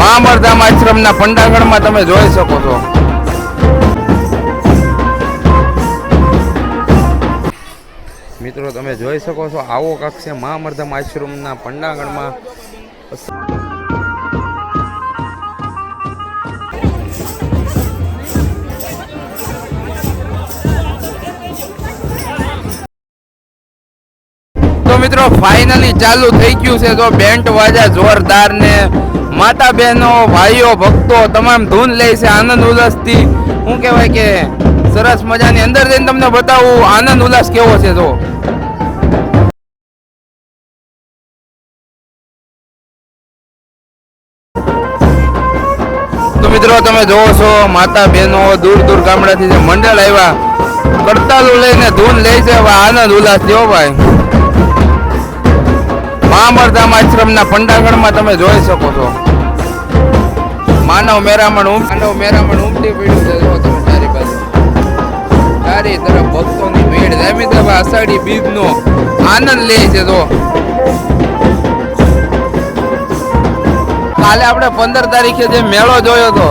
મહામરધામ આશ્રમના પંડાગણમાં તમે જોઈ શકો છો. મિત્રો તમે જોઈ શકો છો આવો કાંક છે મહામરધામ આશ્રમના પંડાગણમાં. તો મિત્રો ફાઇનલી ચાલુ થઈ ગયું છે. તો બેન્ડ વાજા જોરદાર ને માતા બહેનો ભાઈઓ ભક્તો તમામ ધૂન લે છે આનંદ ઉલ્લાસથી. શું કહેવાય કે સરસ મજાની અંદર જઈને તમને બતાવું આનંદ ઉલ્લાસ કેવો છે. તો મિત્રો તમે જોવો છો માતા બહેનો દૂર દૂર ગામડાથી જે મંડળ આવ્યા કરતાલું લઈને ધૂન લે છે. આનંદ ઉલ્લાસ થયો ભાઈ. મહામરધામ આશ્રમના પંડાગણમાં તમે જોઈ શકો છો માનવ મેરામણ ઉમટી પડ્યું છે. જો તમે ચારે બાજુ ચારે તરફ ભક્તોની ભીડ જામી તરફ અષાઢી બીજનો આનંદ લે છે. તો કાલે આપણે 15 તારીખે જે મેળો જોયો હતો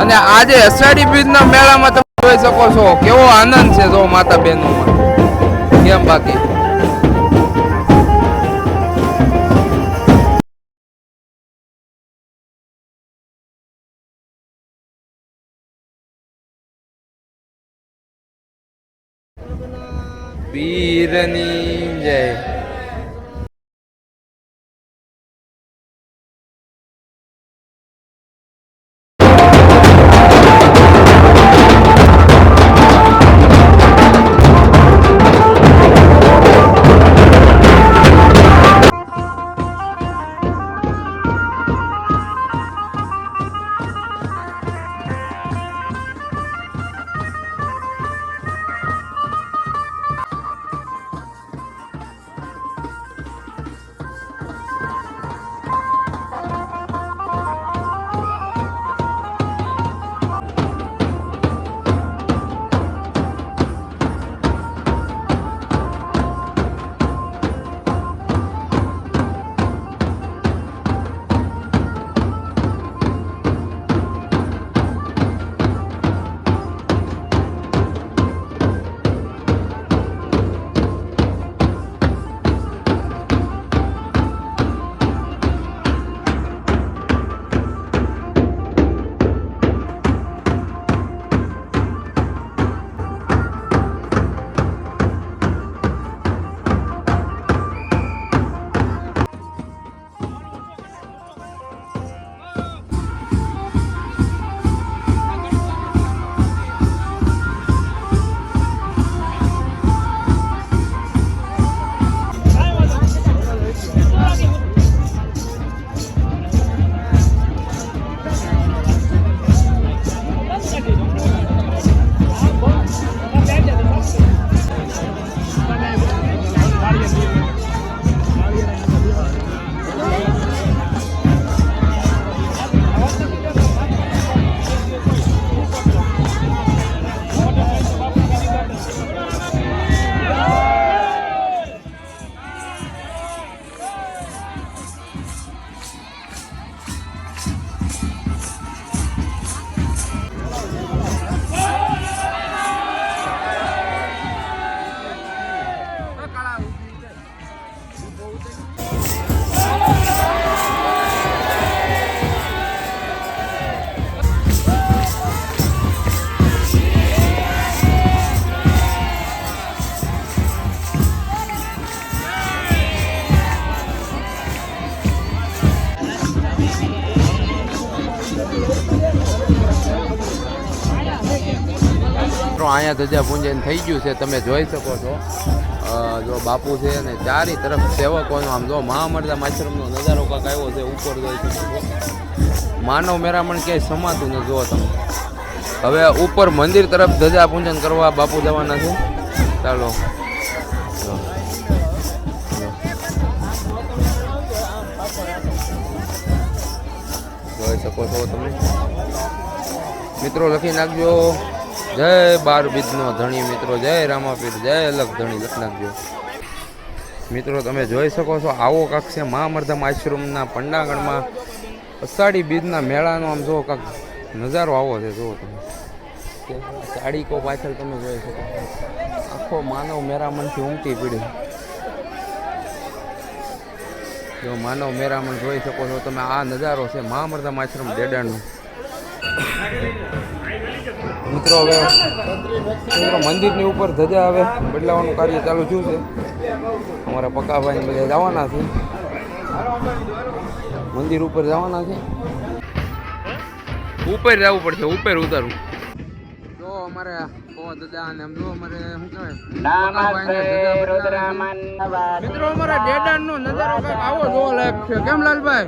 અને આજે અષાઢી બીજના મેળામાં તમે જોઈ શકો છો કેવો આનંદ છે. જો માતા બહેનોમાં કેમ બાકી પીરની જય. અહીંયા ધજા પૂજન થઈ ગયું છે. તમે જોઈ શકો છો જો બાપુ છે અને ચારે તરફ સેવકોનો આમ જો મહામરધામ આશ્રમનો નજારો કાંક આવ્યો છે. ઉપર જોઈ શકો છો માનવ મેરામણ ક્યાંય સમાતું ન જુઓ તમે. હવે ઉપર મંદિર તરફ ધજા પૂજન કરવા બાપુ જવાના છે. ચાલો જોઈ શકો છો તમે મિત્રો. લખી નાખજો જય 12 બીજનો ધણી મિત્રો, જય રામાપીર, જય અલગ ધણી લખી નાખજો મિત્રો. તમે જોઈ શકો છો આવો કાંક છે મહામરધામ આશ્રમના પંડાગણમાં. અષાઢી બીજના મેળાનો આમ જો કાંક નજારો આવો છે. જુઓ તમે સાડીકો પાછળ તમે જોઈ શકો આખો માનવ મેરામણથી ઉમટી પડી. જો માનવ મેરામણ જોઈ શકો છો તમે. આ નજારો છે મહામર્દમ આશ્રમ ડેડાણનો. મિત્રો હવે મંદિરની ઉપર ધજા હવે બદલાવાનું કાર્ય ચાલુ થયું છે. અમારા પક્કાભાઈ બધા જવાના છે, મંદિર ઉપર જવાના છે. ઉપર જવું પડશે, ઉપર ઉતારવું. તો અમારે દાદા અને જો અમારે શું કહેવાય મિત્રો અમારા ડેડાણનો નજારો કંઈક આવો જોવા લાયક છે. કેમ લાલભાઈ?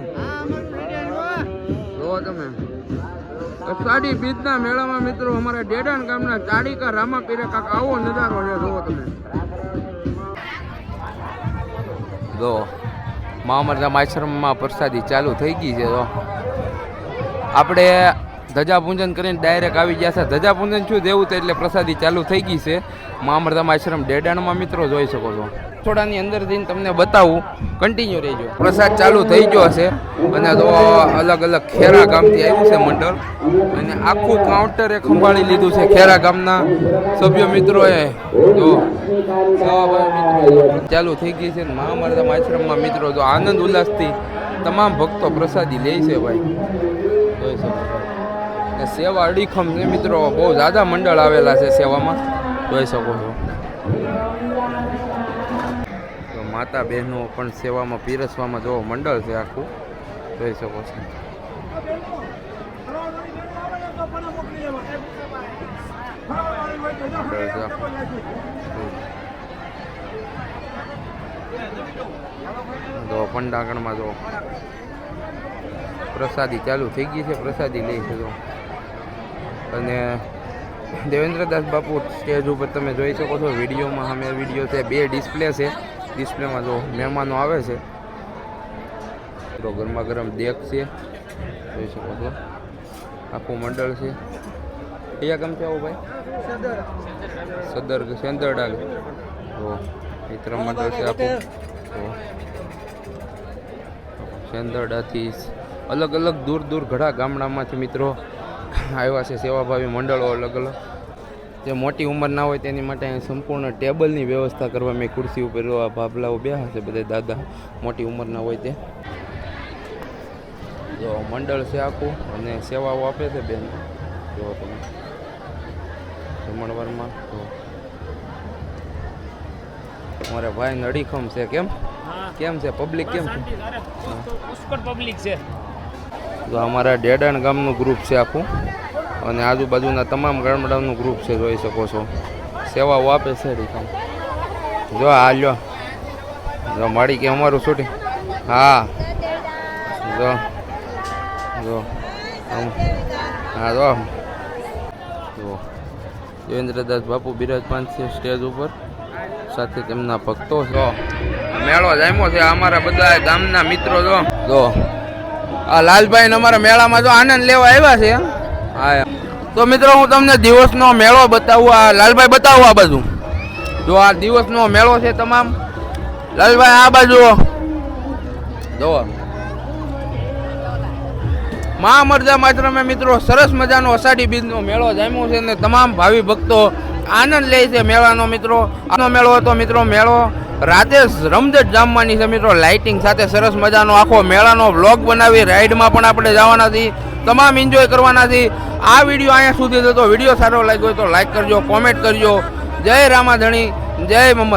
જો તમે અષાઢી બીજના મેળામાં મિત્રો અમારા ડેડાણ ગામના ચાડીકા રામાપીરે કાંક આવો નજારો છે. જુઓ તમે. જો મહામર્દમ આશ્રમમાં પ્રસાદી ચાલુ થઈ ગઈ છે. તો આપણે ધજા પૂજન કરીને ડાયરેક્ટ આવી ગયા છે. ધજા પૂજન શું દેવું તો એટલે પ્રસાદી ચાલુ થઈ ગઈ છે મહામર્દમ આશ્રમ ડેડાણમાં. મિત્રો જોઈ શકો છો. થોડાની અંદર જઈને તમને બતાવું, કન્ટિન્યુ રહેજો. પ્રસાદ ચાલુ થઈ ગયો હશે અને તો અલગ અલગ ખેરા ગામથી આવ્યું છે મંડળ અને આખું કાઉન્ટર એ સંભાળી લીધું છે ખેરા ગામના સભ્યો મિત્રોએ. જો ચાલુ થઈ ગઈ છે મહામર્દમ આશ્રમમાં મિત્રો. જો આનંદ ઉલ્લાસથી તમામ ભક્તો પ્રસાદી લે છે ભાઈ, જોઈ શકો. સેવા અડીખમ છે મિત્રો. બહુ જ્યાદા મંડળ આવેલા છે સેવામાં, જોઈ શકો છો. તો માતા બહેનો પણ સેવામાં પીરસવામાં જો મંડળ છે આખું, જોઈ શકો છો. જો પંડાગણમાં જો પ્રસાદી ચાલુ થઈ ગઈ છે, પ્રસાદી લે છે. જો અને દેવેન્દ્રદાસ બાપુ સ્ટેજ ઉપર તમે જોઈ શકો છો. વિડીયોમાં અમે વિડીયો છે, 2 ડિસ્પ્લે છે. ડિસ્પ્લેમાં જો મહેમાનો આવે છે. તો ગરમા ગરમ દેખ છે, જોઈ શકો છો. આખું મંડળ છે. કયા ગામ છે આવું ભાઈ? સદર સેંદરડા. તો મિત્ર મંડળ છે આખું. તો સેંદરડાથી અલગ અલગ દૂર દૂર ઘણા ગામડામાંથી મિત્રો આવ્યા છે. સેવાભાવી મંડળો અલગ અલગ. જે મોટી ઉંમરના હોય તેની માટે અહીં સંપૂર્ણ ટેબલની વ્યવસ્થા કરવા. મેં ખુરશી ઉપર ભાભલાઓ બેહા છે, બધા દાદા મોટી ઉંમરના હોય તે. જો મંડળ છે આખું અને સેવાઓ આપે છે બેન. જો તમે જમણવારમાં તો અમારા ભાઈ નડીખમ છે. કેમ કેમ છે પબ્લિક? કેમ છે? પુષ્કળ પબ્લિક છે. તો અમારા ડેડાણ ગામનું ગ્રુપ છે આખું અને આજુબાજુના તમામ ગામડાનું ગ્રુપ છે, જોઈ શકો છો. સેવાઓ આપે છે રીખમ. જો આ લ્યો, જો માડી કે અમારું શૂટિંગ. હા જો જો હા જો જો દેવેન્દ્રદાસ બાપુ બિરાજમાન છે સ્ટેજ ઉપર, સાથે તેમના ભક્તો. જો મેળો જામ્યો છે. અમારા બધા ગામના મિત્રો જો જો આ લાલભાઈ અમારા મેળામાં જો આનંદ લેવા આવ્યા છે. હા તો મિત્રો હું તમને દિવસનો મેળો બતાવું. આ લાલભાઈ બતાવો આ બાજુ. જો આ દિવસનો મેળો છે તમામ. લાલભાઈ આ બાજુ જો મહામર્દમ આશ્રમે મિત્રો સરસ મજાનો અષાઢી બીજનો મેળો જામ્યો છે અને તમામ ભાવિ ભક્તો આનંદ લે છે મેળાનો. મિત્રો આનો મેળો હતો મિત્રો. મેળો રાતે રમઝટ જામવાની છે મિત્રો, લાઇટિંગ સાથે સરસ મજાનો આખો મેળાનો વ્લોગ બનાવી. રાઈડમાં પણ આપણે જવાના છીએ, તમામ એન્જોય કરવાના છીએ. આ વિડીયો અહીંયા સુધી થતો. વિડીયો સારો લાગ્યો હોય તો લાઈક કરજો, કોમેન્ટ કરજો. જય રામાધણી, જય મમર.